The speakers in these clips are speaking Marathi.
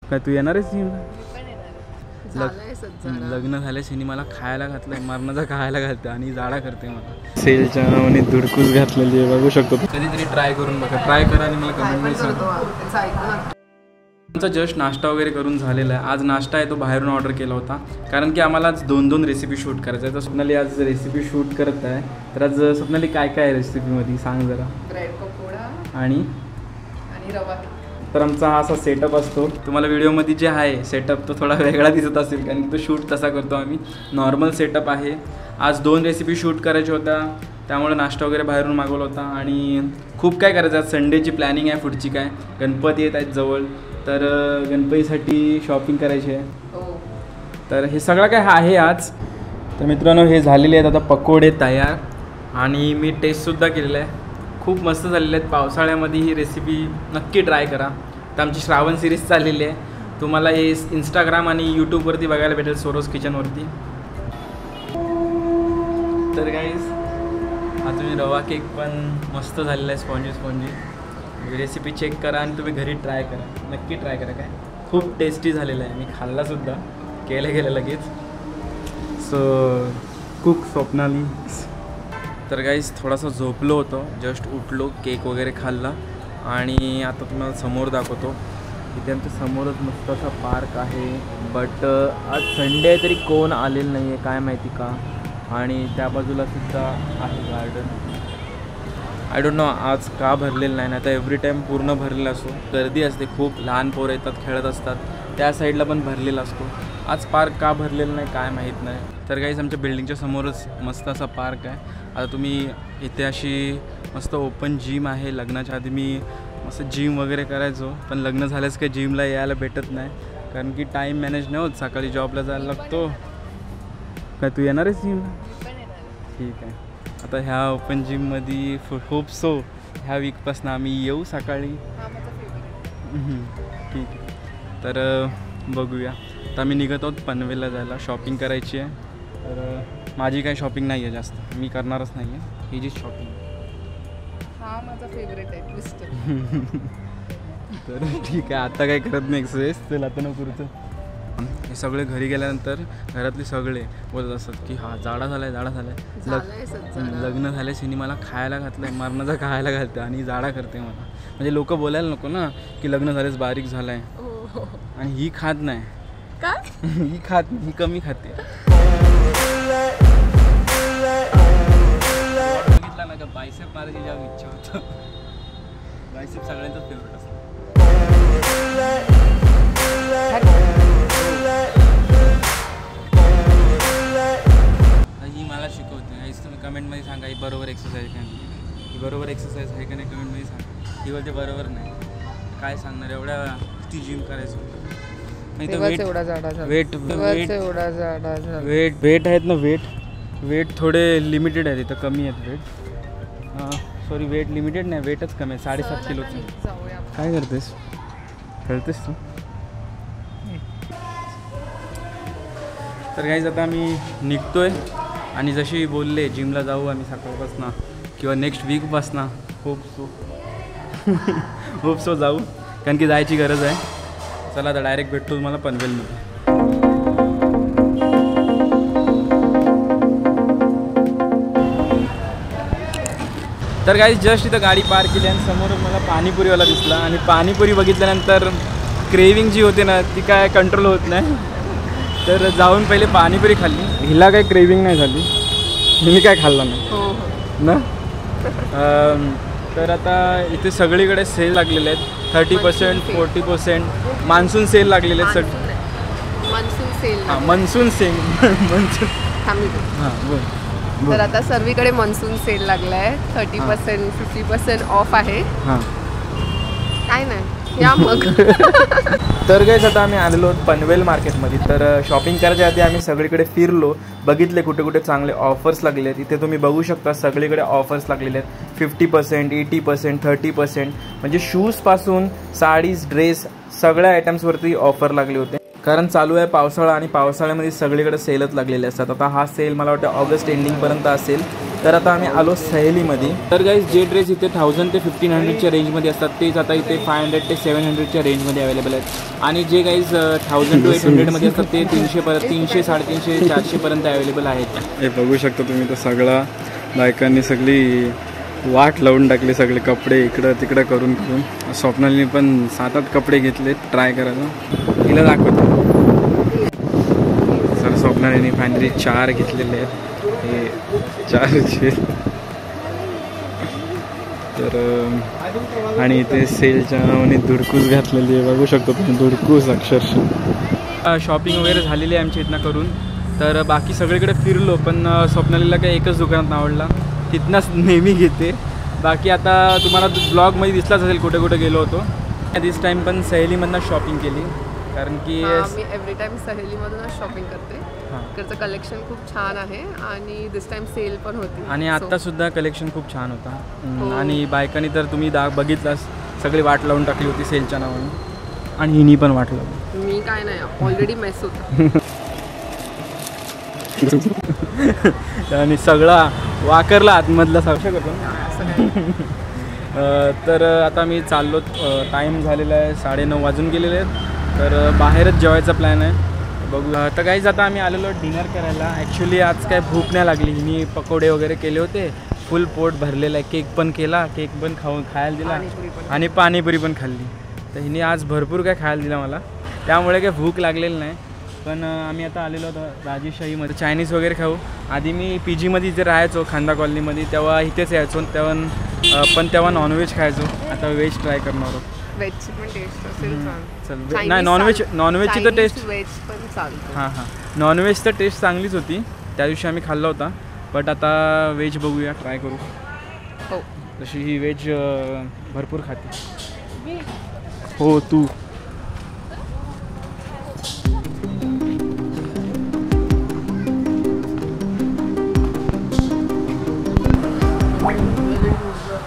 काय तू येणार आहेस लग्न झाल्या शिनी मला खायला घातलंय, मरणाचा खायला घालते आणि जाडा करते मला. सेलच्या नावाने धुडकूस घातलेली आहे, बघू शकतो. कधीतरी ट्राय करून बघा, ट्राय करा आणि मला कमेंटमध्ये सांगा. आमचा जस्ट नाश्ता वगैरे करून झालेला आहे. आज नाश्ता आहे तो बाहेरून ऑर्डर केला होता, कारण की आम्हाला आज 2 रेसिपी शूट करायचं आहे. तर स्वप्नाली आज रेसिपी शूट करत आहे. तर आज स्वप्नाली काय काय आहे रेसिपीमध्ये सांग जरा. ब्रेड पकोडा आणि रवा. तर आमचा हा असा सेटअप असतो. तुम्हाला व्हिडिओमध्ये जे आहे सेटअप तो थोडा वेगळा दिसत असेल, कारण की तो शूट तसा करतो आम्ही. नॉर्मल सेटअप आहे. आज 2 रेसिपी शूट करायच्या होत्या, त्यामुळे नाश्ता वगैरे बाहेरून मागवला होता. आणि खूप काय करायचं आज. संडेची प्लॅनिंग आहे पुढची. काय गणपती येत आहेत जवळ, तर गणपतीसाठी शॉपिंग करायची आहे. तर हे सगळं काय आहे आज. तर मित्रांनो हे झालेले आहेत आता पकोडे तयार, आणि मी टेस्टसुद्धा केलेलं आहे. खूप मस्त झालेले आहेत. पावसाळ्यामध्ये ही रेसिपी नक्की ट्राय करा. तर आमची श्रावण सिरीज चाललेली आहे. तुम्हाला हे इंस्टाग्राम आणि यूट्यूबवरती बघायला भेटेल, सोरोस किचनवरती. तर गाईज हा तुम्ही रवा केक पण मस्त झालेला आहे, स्पॉन्जी. रेसिपी चेक करा आणि तुम्ही घरी ट्राय करा, नक्की ट्राय करा. काय खूप टेस्टी झालेलं आहे. मी खाल्लासुद्धा, केलं लगेच. So cook Swapnali. तर गाईज थोडासा झोपलो होतो, जस्ट उठलो, केक वगैरे खाल्ला आणि आता तुम्हाला समोर दाखवतो. इथे आमच्या समोरच मस्त असा पार्क आहे. बट आज संडे आहे तरी कोण आलेलं नाही आहे, काय माहिती का. आणि त्या बाजूला सुद्धा आहे गार्डन. आय डोंट नो आज का भरलेलं नाही. आता एव्हरी टाईम पूर्ण भरलेला असतो, गर्दी असते खूप, लहान पोरं येतात, खेळत असतात. त्या साईडला पण भरलेला असतो. आज पार्क का भरलेलं नाही काय माहीत नाही. तर काहीच आमच्या बिल्डिंगच्या समोरच मस्त असा पार्क आहे. आता तुम्ही इथे अशी मस्त ओपन जिम आहे. लग्नाच्या आधी मी मस्त जिम वगैरे करायचो, पण लग्न झाल्यास काही जिमला यायला भेटत नाही, कारण की टाईम मॅनेज नाही होत. सकाळी जॉबला जायला लागतो. काय तू येणार आहेस जिमला? ठीक आहे. आता ह्या ओपन जिममध्ये होप सो ह्या वीकपासून आम्ही येऊ सकाळी. ठीक आहे. तर बघूया. तर आम्ही निघत आहोत पनवेलला जायला, शॉपिंग करायची आहे. तर माझी काही शॉपिंग नाही आहे जास्त, मी करणारच नाही आहे ही जी शॉपिंग. हा माझा फेवरेट आहे ट्विस्टर. तर ठीक आहे, आता काही करत नाही एक्सरसाइज. चल आता नको करूचं. हे सगळे घरी गेल्यानंतर घरातले सगळे बोलत असतात की हा जाडा झालाय. लग्न झाल्या शिनी मला खायला घातलंय, मरणाचा खायला घालते आणि जाडा करते मला. म्हणजे लोक बोलायला नको ना की लग्न झाल्यास बारीक झालाय. आणि ही खात नाही. काय? ही कमी खाते. बघितला ना का बायसेप मारायची जेव्हा इच्छा होतं. बायसेप सगळ्यांचाच फेवरेट असतो. ही मला शिकवते. हेच तुम्ही कमेंटमध्ये सांगा ही बरोबर एक्सरसाइज आहे का नाही. ही बरोबर एक्सरसाइज आहे का नाही कमेंटमध्ये सांगा. ही बोलते बरोबर नाही. काय सांगणार, एवढ्या ती जिम करायचं नाही. तर वेट आहेत ना, वेट थोडे लिमिटेड आहेत इथं, कमी आहेत वेट. सॉरी वेट लिमिटेड नाही, वेटच कमी आहे. 7.5 किलोचं. काय करतेस, खेळतेस तू? तर काहीच आता आम्ही निघतोय आणि जशी बोलले जिमला जाऊ आम्ही सकाळपासनं किंवा नेक्स्ट वीकपासनं. होप सो जाऊ, कारण की जायची गरज आहे. चला आता डायरेक्ट भेटतो तुम्हाला पनवेलमध्ये. तर काही जस्ट इथं गाडी पार्क केली आणि समोरच मला पाणीपुरीवाला दिसला. आणि पाणीपुरी बघितल्यानंतर क्रेविंग जी होते ना ती काय कंट्रोल होत नाही. तर जाऊन पहिले पाणीपुरी खाल्ली. हिला काही क्रेविंग नाही झाली, मी काय खाल्लं नाही ना. तर आता इथे सगळीकडे सेल लागलेले आहेत. 30%, 40% मान्सून सेल लागलेले आहेत. Monsoon sale. हां बोल. तर आता सर्वीकडे मान्सून सेल लागलाय. 30%, 50% ऑफ आहे. हां काय नाही या मग. तर गाइस आता आम्ही आलेलो आहोत पनवेल मार्केटमध्ये. तर शॉपिंग करायच्या आधी आम्ही सगळीकडे फिरलो, बघितले कुठे कुठे चांगले ऑफर्स लागले आहेत. इथे तुम्ही बघू शकता सगळीकडे ऑफर्स लागलेले आहेत. 50%, 80%, 30%. म्हणजे शूजपासून साडीज, ड्रेस सगळ्या आयटम्सवरती ऑफर लागले होते. कारण चालू आहे पावसाळा आणि पावसाळ्यामध्ये सगळीकडे सेलच लागलेले असतात. आता हा सेल मला वाटतं ऑगस्ट एंडिंगपर्यंत असेल. तर आता आम्ही आलो सहेलीमध्ये. तर गाईज जे ड्रेस इथे 1000 ते 1500च्या रेंजमध्ये असतात तेच आता इथे 500 ते 700च्या रेंजमध्ये अवेलेबल आहेत. आणि जे गाईज 1000 to 800मध्ये असतात ते 300 300 350 400पर्यंत अवेलेबल आहेत. हे बघू शकता तुम्ही तर सगळा बायकांनी सगळी वाट लावून टाकली, सगळे कपडे इकडं तिकडं करून करून. स्वप्नालीने पण 7-8 कपडे घेतले ट्राय करायला, तिला दाखवतो. सर स्वप्नालीने फायनली 4 घेतलेले आहेत. हे 4चे तर आणि इथे सेलच्या नावाने धुडकूस घातलेली आहे, बघू शकतो तुम्ही, धुडकूस अक्षरशः. शॉपिंग वगैरे झालेली आहे आमच्या इथनं करून. तर बाकी सगळीकडे फिरलो पण स्वप्नालीला काही एकच दुकानात आवडला, तिथनंच नेहमी घेते. बाकी आता तुम्हाला ब्लॉगमध्ये दिसलाच असेल कुठे कुठे गेलो होतो. दिस टाईम पण सहेलीमधनं शॉपिंग केली, कारण की मी एव्हरी टाइम सहेलीमधूनच शॉपिंग करते. इकडचं कलेक्शन खूप छान आहे आणि दिस टाइम सेल पण होती. आणि आत्तासुद्धा कलेक्शन खूप छान होता. आणि बायकांनी तर तुम्ही बघितलास सगळी वाट लावून टाकली होती सेलच्या नावाने, आणि हिनी पण वाट लावली. मी काय नाही, ऑलरेडी मेस होतं. आणि सगळा वाकरला आतमधला सावशा करतो. तर आता मी चाललो, टाईम झालेला आहे 9:30 वाजून गेलेले आहेत. तर बाहेरच जेवायचा प्लॅन आहे, बघू. तर काहीच आता आम्ही आलेलो डिनर करायला. ॲक्च्युली आज काय भूक नाही लागली, मी पकोडे वगैरे केले होते, फुल पोट भरलेलं आहे. केक पण केला, केक पण खायला दिला आणि पाणीपुरी पण खाल्ली. तर हिने आज भरपूर काय खायला दिला मला, त्यामुळे काय भूक लागलेली नाही. पण आम्ही आता आलेलो होतो राजेशाहीमध्ये चायनीज वगैरे खाऊ. आधी मी PGमध्ये इथे राहायचो खांदा कॉलनीमध्ये, तेव्हा इथेच यायचो तेव्हा नॉनव्हेज खायचो. आता व्हेज ट्राय करणार आहोत. व्हेजची पण टेस्ट असेल चल. नाही नॉनव्हेजची तर टेस्ट, व्हेज पण चालतं. हां नॉनव्हेज तर टेस्ट चांगलीच होती, त्या दिवशी आम्ही खाल्ला होता. बट आता व्हेज बघूया, ट्राय करू. हो, तशी ही व्हेज भरपूर खाते. हो तू.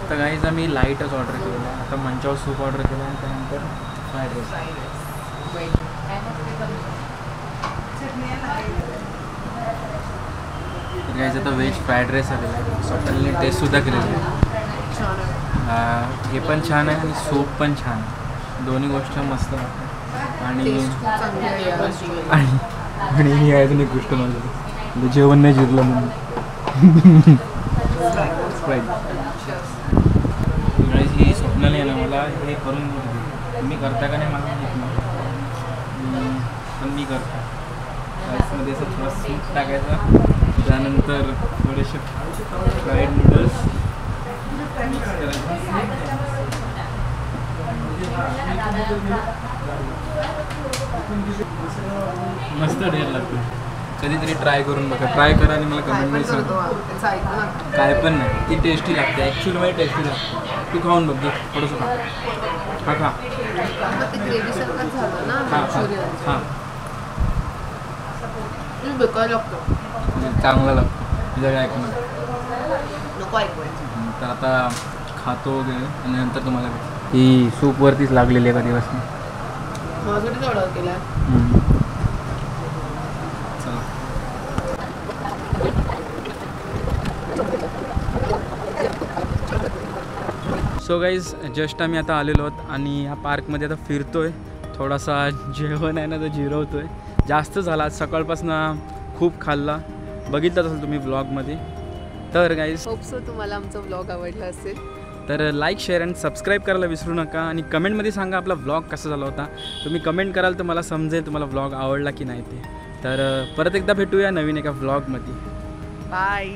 तर गाईज आम्ही लाईटच ऑर्डर केलेलं आहे. आता मंचाव सूप ऑर्डर केलं आणि त्यानंतर फ्राईड राईस. तर गाईज आता व्हेज फ्राईड राईस आलेला आहे. स्वतःने टेस्टसुद्धा केलेली आहे. हे पण छान आहे आणि सूप पण छान आहे, दोन्ही गोष्ट मस्त वाटतात. आणि ही अजून एक गोष्ट म्हणजे जेवण नाही जिरलं म्हणून. ही स्वप्नाली आहे ना, मला हे करून तुम्ही करता का नाही मला माहीत नाही, पण मी करतो. राईसमध्ये असं थोडा सूप टाकायचा, त्यानंतर थोडेसे फ्राईड नूडल्स मिक्स करायचे. मस्त ढेर लागतो. कधीतरी ट्राय करून बघा, ट्राय करा आणि मला कमेंटमध्ये सांगा. काय पण नाही, ती टेस्टी लागते, ॲक्च्युअलमध्ये टेस्टी लागते. तू खाऊन बघ, थोडंसं खा. खा चांगला लागतो. तुझ्या काय ऐकून तर आता खातो वगैरे आणि नंतर तुम्हाला ही सूपवरतीच लागलेली आहे कधीपासून. चला. सो गाईज जस्ट आम्ही आता आलेलो आहोत आणि ह्या पार्कमध्ये आता फिरतोय. थोडासा जेवण आहे ना तर जिरवतोय, जास्त झाला आज सकाळपासून, खूप खाल्ला, बघितलाच असेल तुम्ही व्लॉगमध्ये. तर गाईज होप सो तुम्हाला आमचा व्लॉग आवडला असेल. तर लाईक शेअर आणि सबस्क्राईब करायला विसरू नका. आणि कमेंटमध्ये सांगा आपला व्लॉग कसा झाला होता. तुम्ही कमेंट कराल तर मला समजेल तुम्हाला व्लॉग आवडला की नाही ते. तर परत एकदा भेटूया नवीन एका व्लॉगमध्ये. बाय.